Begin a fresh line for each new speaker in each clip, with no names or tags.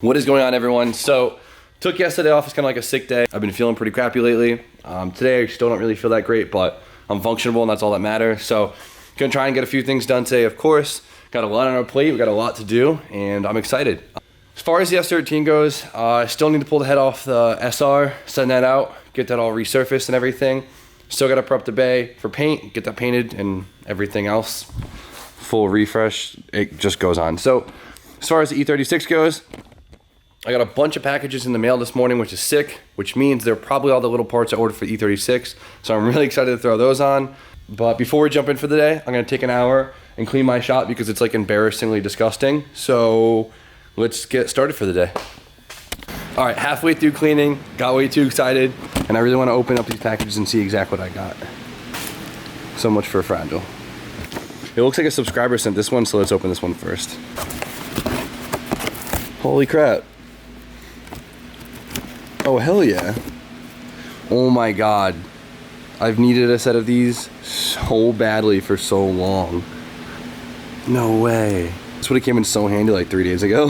What is going on, everyone? So, took yesterday off as kind of like a sick day. I've been feeling pretty crappy lately. Today I still don't really feel that great, but I'm functional and that's all that matters. So, gonna try and get a few things done today, of course. Got a lot on our plate, we got a lot to do, and I'm excited. As far as the S13 goes, I still need to pull the head off the SR, send that out, get that all resurfaced and everything. Still gotta prep the bay for paint, get that painted and everything else. Full refresh, it just goes on. So, as far as the E36 goes, I got a bunch of packages in the mail this morning, which is sick, which means they're probably all the little parts I ordered for the E36. So I'm really excited to throw those on. But before we jump in for the day, I'm gonna take an hour and clean my shop because it's like embarrassingly disgusting. So let's get started for the day. All right, halfway through cleaning, got way too excited, and I really wanna open up these packages and see exactly what I got. So much for Fragile. It looks like a subscriber sent this one, so let's open this one first. Holy crap. Oh, hell yeah. Oh my God. I've needed a set of these so badly for so long. No way. This would have came in so handy like 3 days ago.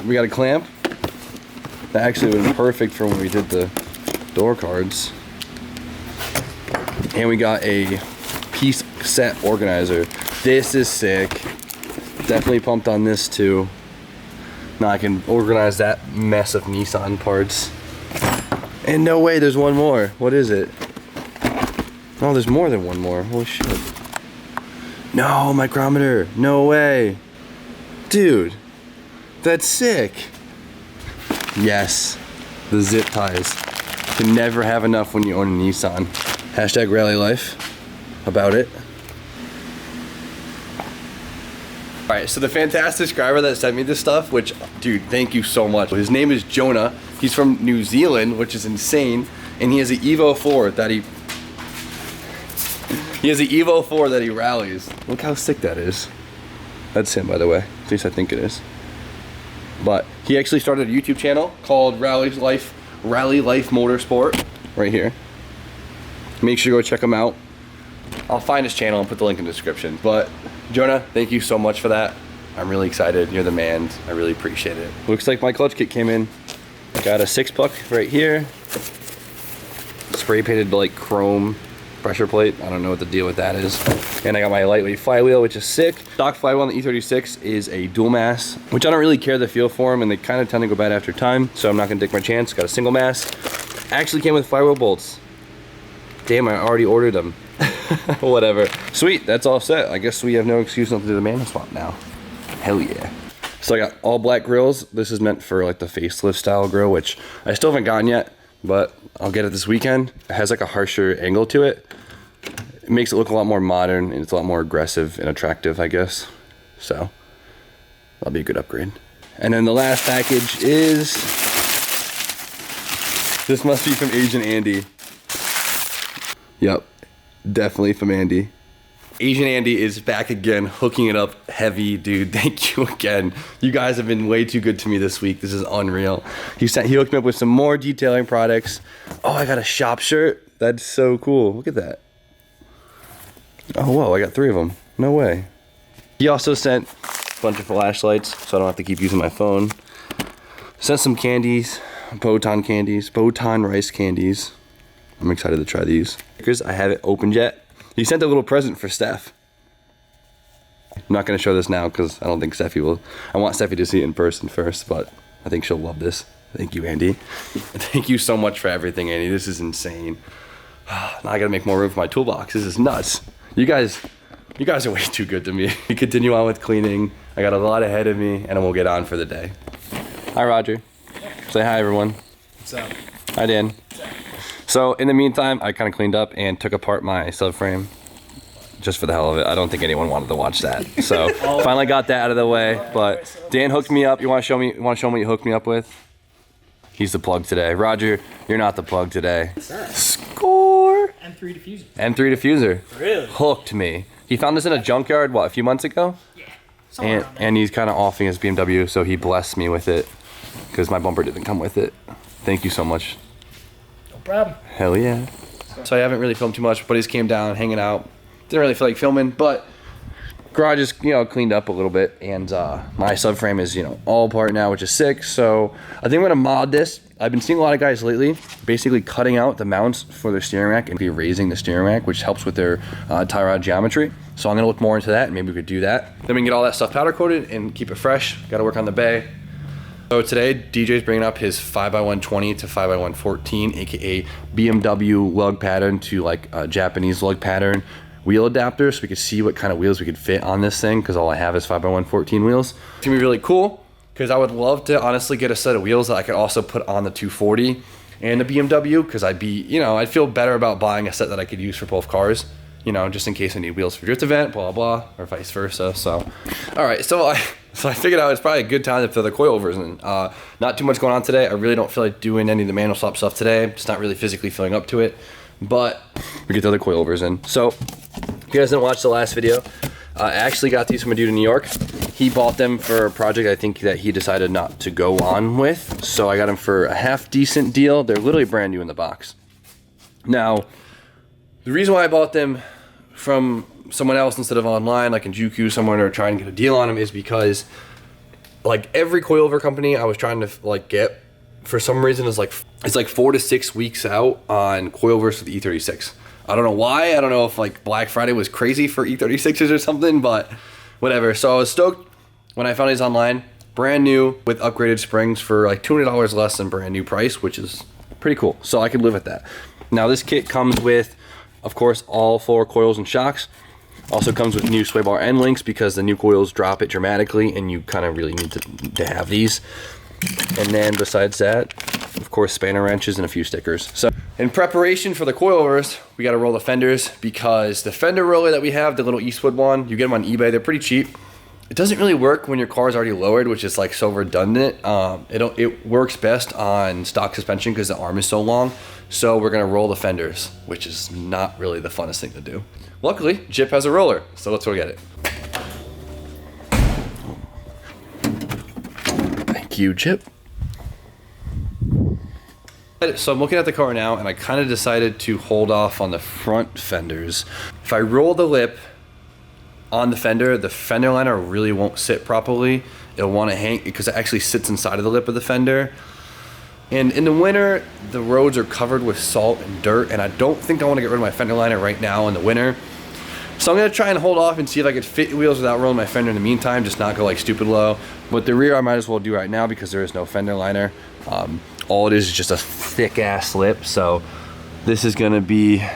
We got a clamp. That actually would have been perfect for when we did the door cards. And we got a piece set organizer. This is sick. Definitely pumped on this too. Now I can organize that mess of Nissan parts. And no way, there's one more. What is it? Oh, there's more than one more. Holy shit. No, micrometer. No way. Dude, that's sick. Yes, the zip ties. You can never have enough when you own a Nissan. Hashtag rally life. About it. All right, so the fantastic subscriber that sent me this stuff, which, dude, thank you so much. His name is Jonah. He's from New Zealand, which is insane. And he has an Evo 4 that he has an Evo 4 that he rallies. Look how sick that is. That's him, by the way. At least I think it is. But he actually started a YouTube channel called Rally Life Motorsport, right here. Make sure you go check him out. I'll find his channel and put the link in the description. But Jonah, thank you so much for that. I'm really excited. You're the man. I really appreciate it. Looks like my clutch kit came in. Got a 6-puck right here. Spray painted like chrome pressure plate. I don't know what the deal with that is. And I got my lightweight flywheel, which is sick. Stock flywheel on the E36 is a dual mass, which I don't really care the feel for them, and they kind of tend to go bad after time. So I'm not gonna take my chance. Got a single mass. Actually came with flywheel bolts. Damn, I already ordered them. Whatever. Sweet, that's all set. I guess we have no excuse not to do the manual swap now. Hell yeah. So I got all black grills. This is meant for like the facelift style grill, which I still haven't gotten yet, but I'll get it this weekend. It has like a harsher angle to it. It makes it look a lot more modern and it's a lot more aggressive and attractive, I guess. So that'll be a good upgrade. And then the last package is, this must be from Asian Andy. Yep. Definitely from Andy. Asian Andy is back again, hooking it up heavy, dude. Thank you again. You guys have been way too good to me this week. This is unreal. He hooked me up with some more detailing products. Oh, I got a shop shirt. That's so cool. Look at that. Oh, whoa, I got 3 of them. No way. He also sent a bunch of flashlights, so I don't have to keep using my phone. Sent some candies, Botan rice candies. I'm excited to try these. I haven't opened yet. He sent a little present for Steph. I'm not gonna show this now because I don't think Steffi will. I want Steffi to see it in person first, but I think she'll love this. Thank you, Andy. Thank you so much for everything, Andy. This is insane. Now I gotta make more room for my toolbox. This is nuts. You guys are way too good to me. We continue on with cleaning. I got a lot ahead of me, and then we'll get on for the day. Hi, Roger. Say hi, everyone.
What's up?
Hi, Dan. So in the meantime, I kind of cleaned up and took apart my subframe just for the hell of it. I don't think anyone wanted to watch that. So finally got that out of the way. But Dan hooked me up. You want to show me? You want to show me what you hooked me up with? He's the plug today. Roger, you're not the plug today. Score.
M3 diffuser.
M3 diffuser.
Really?
Hooked me. He found this in a junkyard. What, a few months ago?
Yeah.
And he's kind of offing his BMW, so he blessed me with it because my bumper didn't come with it. Thank you so much.
Problem.
Hell yeah. So I haven't really filmed too much. Buddies came down, hanging out. Didn't really feel like filming, but garage is, you know, cleaned up a little bit, and my subframe is, you know, all apart now, which is sick. So I think I'm gonna mod this. I've been seeing a lot of guys lately basically cutting out the mounts for their steering rack and raising the steering rack, which helps with their tie rod geometry. So I'm gonna look more into that, and maybe we could do that. Then we can get all that stuff powder coated and keep it fresh. Gotta work on the bay. So today, DJ's bringing up his 5x120 to 5x114, aka BMW lug pattern to like a Japanese lug pattern wheel adapter, so we could see what kind of wheels we could fit on this thing, because all I have is 5x114 wheels. It's gonna be really cool, because I would love to honestly get a set of wheels that I could also put on the 240 and the BMW, because I'd be, you know, I'd feel better about buying a set that I could use for both cars, you know, just in case I need wheels for drift event, blah, blah, or vice versa. So, all right, so I figured out it's probably a good time to throw the coilovers in. Not too much going on today. I really don't feel like doing any of the manual swap stuff today. Just not really physically feeling up to it, but we could throw the coilovers in. So if you guys didn't watch the last video, I actually got these from a dude in New York. He bought them for a project I think that he decided not to go on with. So I got them for a half decent deal. They're literally brand new in the box. Now, the reason why I bought them from someone else instead of online, like in Juku somewhere, or trying to get a deal on them, is because like every coilover company I was trying to like get, for some reason it's like 4 to 6 weeks out on coilovers for the E36. I don't know why. I don't know if like Black Friday was crazy for E36s or something, but whatever. So I was stoked when I found these online, brand new with upgraded springs for like $200 less than brand new price, which is pretty cool. So I could live with that. Now this kit comes with, of course, all 4 coils and shocks. Also comes with new sway bar end links, because the new coils drop it dramatically and you kind of really need to have these. And then besides that, of course, spanner wrenches and a few stickers. So in preparation for the coilovers, we got to roll the fenders, because the fender roller that we have, the little Eastwood one, you get them on eBay, they're pretty cheap. It doesn't really work when your car is already lowered, which is like so redundant. It works best on stock suspension because the arm is so long. So we're gonna roll the fenders, which is not really the funnest thing to do. Luckily, Jip has a roller, so let's go get it. Thank you, Jip. So I'm looking at the car now, and I kind of decided to hold off on the front fenders. If I roll the lip on the fender liner really won't sit properly. It'll want to hang, because it actually sits inside of the lip of the fender. And in the winter, the roads are covered with salt and dirt, and I don't think I want to get rid of my fender liner right now in the winter. So I'm going to try and hold off and see if I could fit wheels without rolling my fender in the meantime, just not go like stupid low. But the rear I might as well do right now, because there is no fender liner. All it is just a thick ass lip, so this is going to be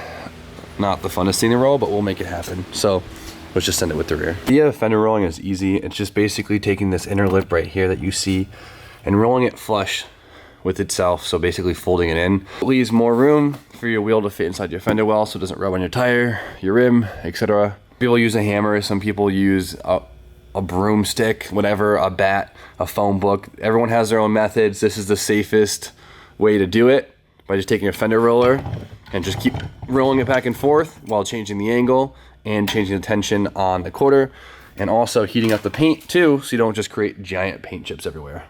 not the funnest thing to roll, but we'll make it happen. So let's just send it with the rear. Yeah, fender rolling is easy. It's just basically taking this inner lip right here that you see and rolling it flush with itself, so basically folding it in. It leaves more room for your wheel to fit inside your fender well, so it doesn't rub on your tire, your rim, etc. People use a hammer, some people use a broomstick, whatever, a bat, a phone book. Everyone has their own methods. This is the safest way to do it, by just taking a fender roller and just keep rolling it back and forth while changing the angle and changing the tension on the quarter, and also heating up the paint too, so you don't just create giant paint chips everywhere.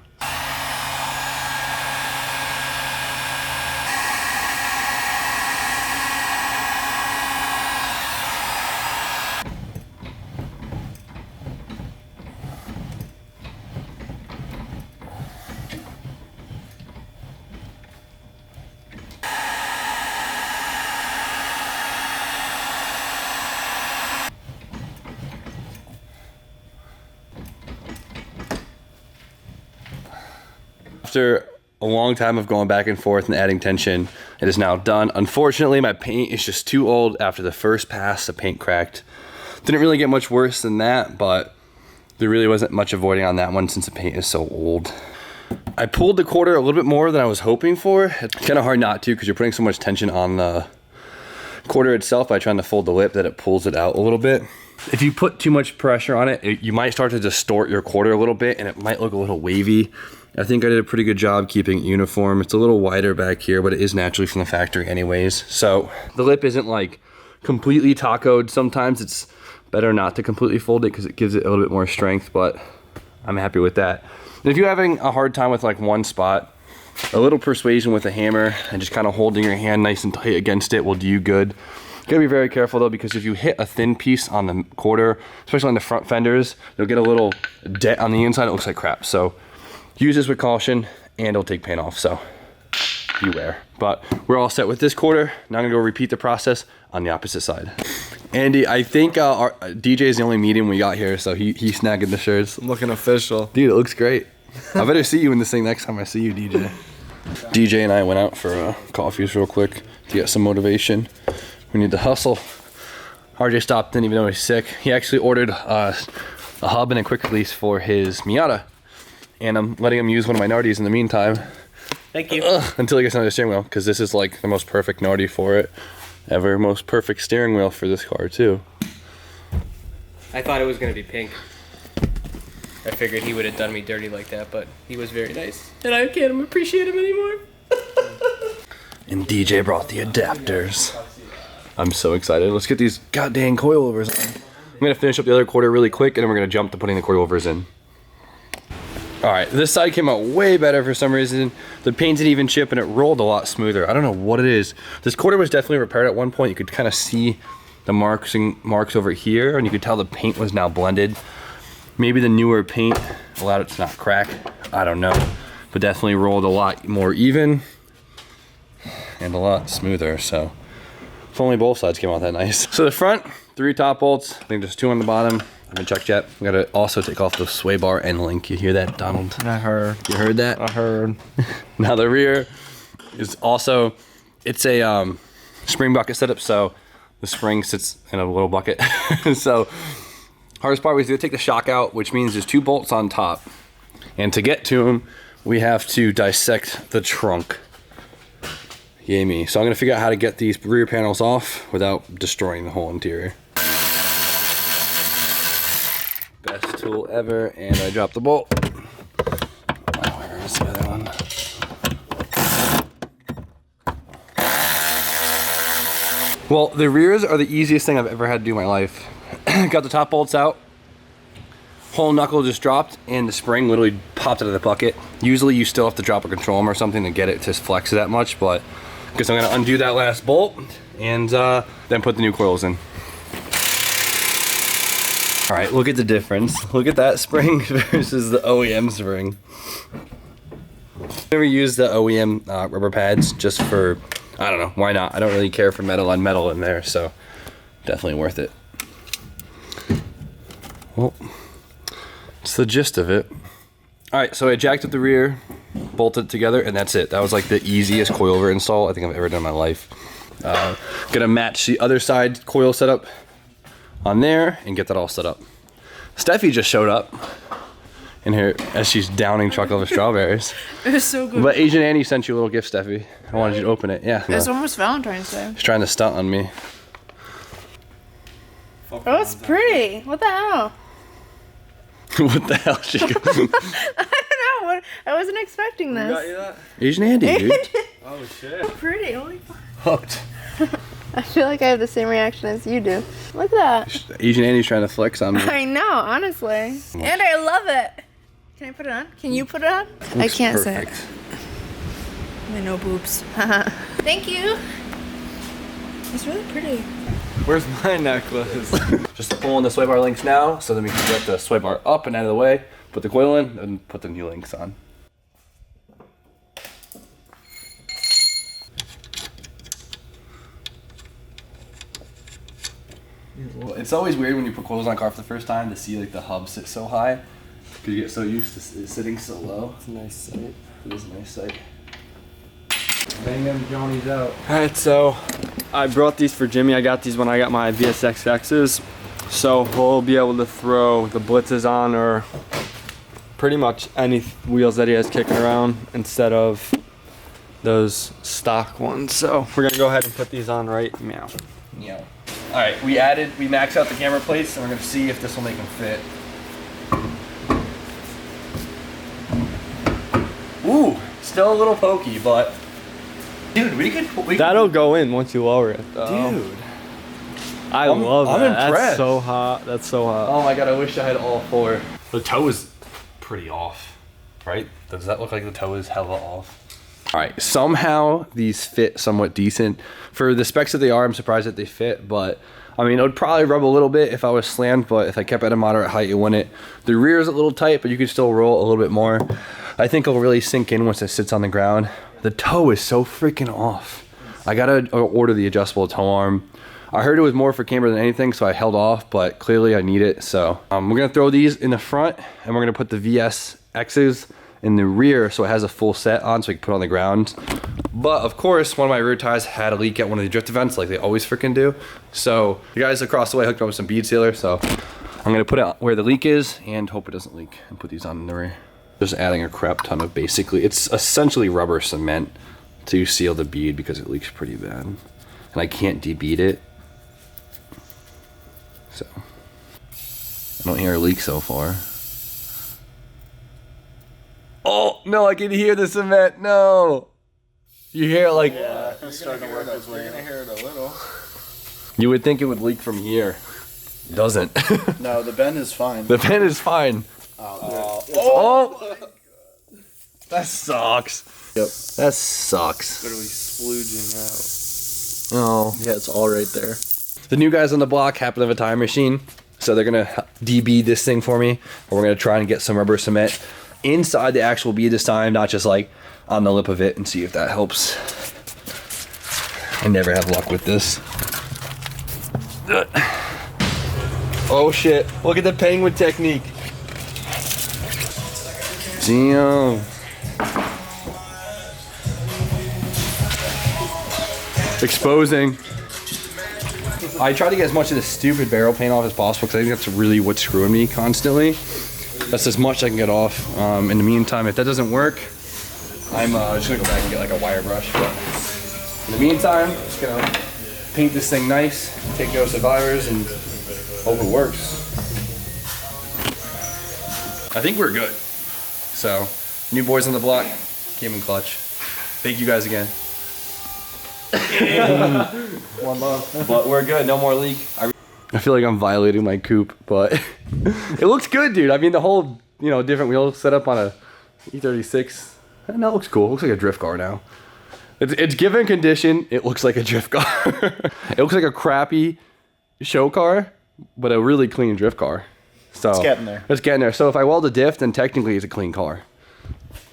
After a long time of going back and forth and adding tension, it is now done. Unfortunately, my paint is just too old. After the first pass, the paint cracked. Didn't really get much worse than that, but there really wasn't much avoiding on that one since the paint is so old. I pulled the quarter a little bit more than I was hoping for. It's kind of hard not to, because you're putting so much tension on the quarter itself by trying to fold the lip that it pulls it out a little bit. If you put too much pressure on it, you might start to distort your quarter a little bit, and it might look a little wavy. I think I did a pretty good job keeping it uniform. It's a little wider back here, but it is naturally from the factory anyways. So the lip isn't like completely tacoed. Sometimes it's better not to completely fold it because it gives it a little bit more strength, but I'm happy with that. And if you're having a hard time with like one spot, a little persuasion with a hammer and just kind of holding your hand nice and tight against it will do you good. Gotta be very careful though, because if you hit a thin piece on the quarter, especially on the front fenders, you'll get a little dent on the inside. It looks like crap. So use this with caution and it'll take paint off. So beware. But we're all set with this quarter. Now I'm gonna go repeat the process on the opposite side. Andy, I think our DJ is the only medium we got here, so he's snagging the shirts.
Looking official.
Dude, it looks great. I better see you in this thing next time I see you, DJ. DJ and I went out for coffees real quick to get some motivation. We need to hustle. RJ stopped, didn't even know he's sick. He actually ordered a hub and a quick release for his Miata. And I'm letting him use one of my Nardies in the meantime.
Thank you.
Until he gets another steering wheel, because this is like the most perfect Nardi for it ever. Most perfect steering wheel for this car too.
I thought it was gonna be pink. I figured he would have done me dirty like that, but he was very nice. And I can't appreciate him anymore.
And DJ brought the adapters. I'm so excited. Let's get these goddamn coilovers on. I'm gonna finish up the other quarter really quick, and then we're gonna jump to putting the coilovers in. All right, this side came out way better for some reason. The paint didn't even chip and it rolled a lot smoother. I don't know what it is. This quarter was definitely repaired at one point. You could kind of see the marks over here, and you could tell the paint was now blended. Maybe the newer paint allowed it to not crack. I don't know, but definitely rolled a lot more even and a lot smoother. So if only both sides came out that nice. So the front, 3 top bolts. I think there's 2 on the bottom. I haven't checked yet. We gotta also take off the sway bar end link. You hear that, Donald?
I heard.
You heard that?
I heard.
Now the rear is also, it's a spring bucket setup, so the spring sits in a little bucket. So hardest part was to take the shock out, which means there's 2 bolts on top. And to get to them, we have to dissect the trunk. Yay me. So I'm gonna figure out how to get these rear panels off without destroying the whole interior. Best tool ever, and I dropped the bolt. Oh, where is the other one? Well, the rears are the easiest thing I've ever had to do in my life. Got the top bolts out. Whole knuckle just dropped, and the spring literally popped out of the bucket. Usually you still have to drop a control arm or something to get it to flex that much, but because I'm gonna undo that last bolt and then put the new coils in. All right, look at the difference. Look at that spring versus the OEM spring. Never used the OEM rubber pads just for, I don't know, why not? I don't really care for metal on metal in there, so definitely worth it. Well, it's the gist of it. All right, so I jacked up the rear, bolted it together, and that's it. That was like the easiest coilover install I think I've ever done in my life. Gonna match the other side coil setup on there and get that all set up. Steffi just showed up in here as she's downing chocolate with strawberries.
It was so good.
But Asian Annie sent you a little gift, Steffi. I wanted you to open it. Yeah.
It's almost Valentine's Day.
She's trying to stunt on me.
Oh, it's pretty. What the hell?
What the hell? She
I don't know. What? I wasn't expecting this.
Got you that?
Asian Andy, dude.
Oh shit.
So pretty. Holy fuck.
Hooked.
I feel like I have the same reaction as you do. Look at that.
Asian Andy's trying to flex on me.
I know, honestly. And I love it. Can I put it on? Can you put it on? I
Looks
can't
perfect.
say it. My no boobs. Thank you. It's really pretty.
Where's my necklace?
Just pulling the sway bar links now, so then we can get the sway bar up and out of the way, put the coil in, and put the new links on. Well, it's always weird when you put coils on a car for the first time to see like the hub sit so high, because you get so used to it sitting so low.
It's a nice sight.
It is a nice sight.
Bang them Johnny's out. Alright, so I brought these for Jimmy. I got these when I got my VSXXs. So we'll be able to throw the blitzes on, or pretty much any wheels that he has kicking around, instead of those stock ones. So we're gonna go ahead and put these on right now.
Yeah. All right, we maxed out the camera plates, and we're gonna see if this will make them fit. Ooh, still a little pokey, but dude, we could.
That'll go in once you lower it, though.
Dude,
I love that.
I'm impressed.
That's so hot. That's so hot.
oh my god, I wish I had all 4. The toe is pretty off, right? Does that look like the toe is hella off? All right, somehow these fit somewhat decent. For the specs that they are, I'm surprised that they fit, but I mean, it would probably rub a little bit if I was slammed, but if I kept at a moderate height, it wouldn't. The rear is a little tight, but you can still roll a little bit more. I think it'll really sink in once it sits on the ground. The toe is so freaking off. I gotta order the adjustable toe arm. I heard it was more for camera than anything, so I held off, but clearly I need it. So we're gonna throw these in the front, and we're gonna put the VSXs in the rear so it has a full set on so we can put it on the ground. But of course, one of my rear tires had a leak at one of the drift events like they always freaking do. So the guys across the way hooked me up with some bead sealer, so I'm gonna put it where the leak is and hope it doesn't leak and put these on in the rear. Just adding a crap ton of basically, it's essentially rubber cement to seal the bead because it leaks pretty bad. And I can't debead it. So, I don't hear a leak so far. Oh, no, I can hear the cement, no. You hear it like...
Yeah, it's starting to work its way. You're gonna hear it a little.
You would think it would leak from here. It doesn't.
No, the bend is fine.
The bend is fine. Oh! That sucks.
Yep.
That sucks.
Literally splooging
Oh.
Yeah, it's all right there.
The new guys on the block happen to have a time machine, so they're gonna debead this thing for me, and we're gonna try and get some rubber cement inside the actual bead this time, not just like on the lip of it, and see if that helps. I never have luck with this. Oh shit, look at the penguin technique. Damn. Exposing. I try to get as much of the stupid barrel paint off as possible because I think that's really what's screwing me constantly. That's as much I can get off. In the meantime, if that doesn't work, I'm just gonna go back and get like a wire brush. But in the meantime, just gonna paint this thing nice, take no survivors, and hope it works. I think we're good. So, new boys on the block came in clutch. Thank you guys again.
One love.
But we're good, no more leak. I feel like I'm violating my coupe, but it looks good, dude. I mean, the whole, different wheel setup on a E36, and that looks cool. It looks like a drift car now. It's given condition, it looks like a drift car. It looks like a crappy show car, but a really clean drift car. So
It's getting there.
It's getting there. So if I weld a diff, then technically it's a clean car.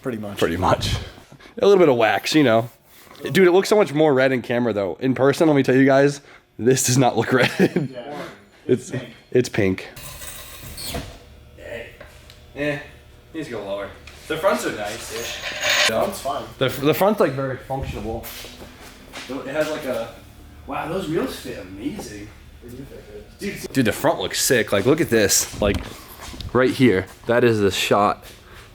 Pretty much. A little bit of wax, Dude, it looks so much more red in camera though. In person, let me tell you guys, this does not look red.
Yeah.
It's pink. Needs to go lower. The fronts are nice-ish.
That's fine.
The front's like very functional. It has like a... Wow, those wheels fit amazing. Dude, the front looks sick. Like, look at this. Like, right here. That is the shot.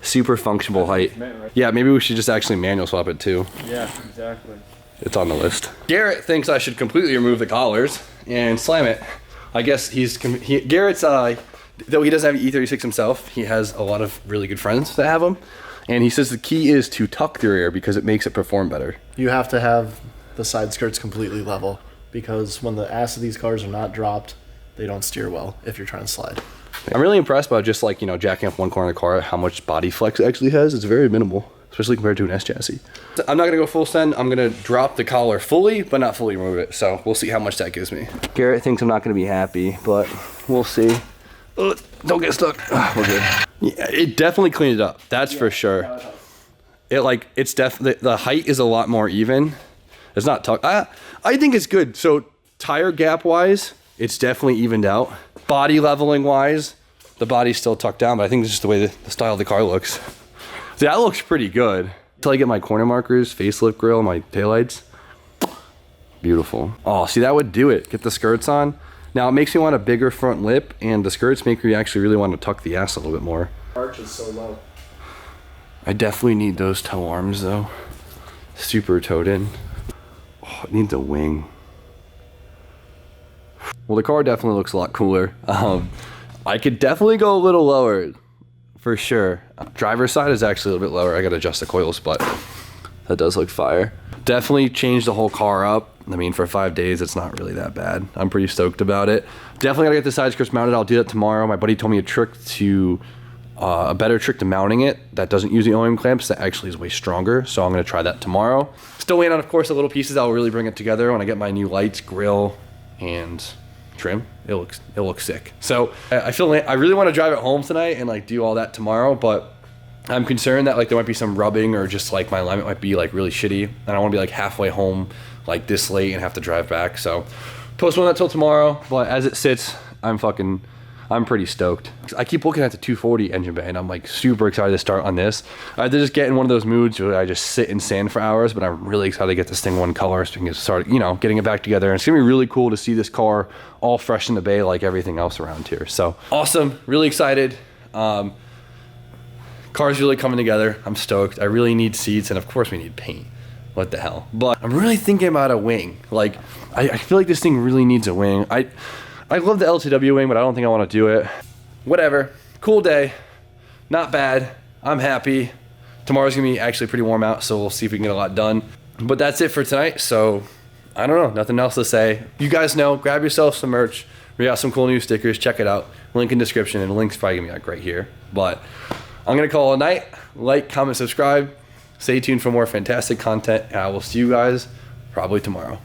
Super functional height. Yeah, maybe we should just actually manual swap it too.
Yeah, exactly.
It's on the list. Garrett thinks I should completely remove the collars and slam it. I guess Garrett's, though he doesn't have an E36 himself, he has a lot of really good friends that have them. And he says the key is to tuck the rear because it makes it perform better.
You have to have the side skirts completely level because when the ass of these cars are not dropped, they don't steer well if you're trying to slide.
I'm really impressed by just like, jacking up one corner of the car, how much body flex it actually has. It's very minimal, especially compared to an S chassis. I'm not gonna go full send. I'm gonna drop the collar fully, but not fully remove it. So we'll see how much that gives me. Garrett thinks I'm not gonna be happy, but we'll see. Don't get stuck. We're good. Yeah, it definitely cleaned it up. That's for sure. It's definitely, the height is a lot more even. It's not tucked. I think it's good. So tire gap wise, it's definitely evened out. Body leveling wise, the body's still tucked down, but I think it's just the way the style of the car looks. So that looks pretty good. Until I get my corner markers, facelift grille, my taillights. Beautiful. Oh, see, that would do it. Get the skirts on. Now it makes me want a bigger front lip, and the skirts make me actually really want to tuck the ass a little bit more.
Arch is so low.
I definitely need those toe arms though. Super towed in. Oh, I need the wing. Well, the car definitely looks a lot cooler. I could definitely go a little lower, for sure. Driver's side is actually a little bit lower. I gotta adjust the coils, but that does look fire. Definitely changed the whole car up. I mean, for 5 days, it's not really that bad. I'm pretty stoked about it. Definitely gotta get the side skirts mounted. I'll do that tomorrow. My buddy told me a trick to a better trick to mounting it that doesn't use the OEM clamps that actually is way stronger. So I'm gonna try that tomorrow. Still waiting on, of course, the little pieces that will really bring it together when I get my new lights, grill, and trim. It looks sick. So I really want to drive it home tonight and like do all that tomorrow, but I'm concerned that like there might be some rubbing or just like my alignment might be like really shitty, and I want to be like halfway home like this late and have to drive back. So postpone that till tomorrow. But as it sits, I'm pretty stoked. I keep looking at the 240 engine bay and I'm like super excited to start on this. I just get in one of those moods where I just sit in sand for hours, but I'm really excited to get this thing one color so we can start, you know, getting it back together. And it's gonna be really cool to see this car all fresh in the bay like everything else around here. So awesome, really excited. Car's really coming together. I'm stoked. I really need seats, and of course we need paint. What the hell? But I'm really thinking about a wing. Like, I feel like this thing really needs a wing. I love the LTW wing, but I don't think I want to do it. Whatever. Cool day. Not bad. I'm happy. Tomorrow's gonna be actually pretty warm out, so we'll see if we can get a lot done. But that's it for tonight. So I don't know. Nothing else to say. You guys know. Grab yourself some merch. We got some cool new stickers. Check it out. Link in description, and the link's probably gonna be like right here. But I'm gonna call it a night. Like, comment, subscribe. Stay tuned for more fantastic content, and I will see you guys probably tomorrow.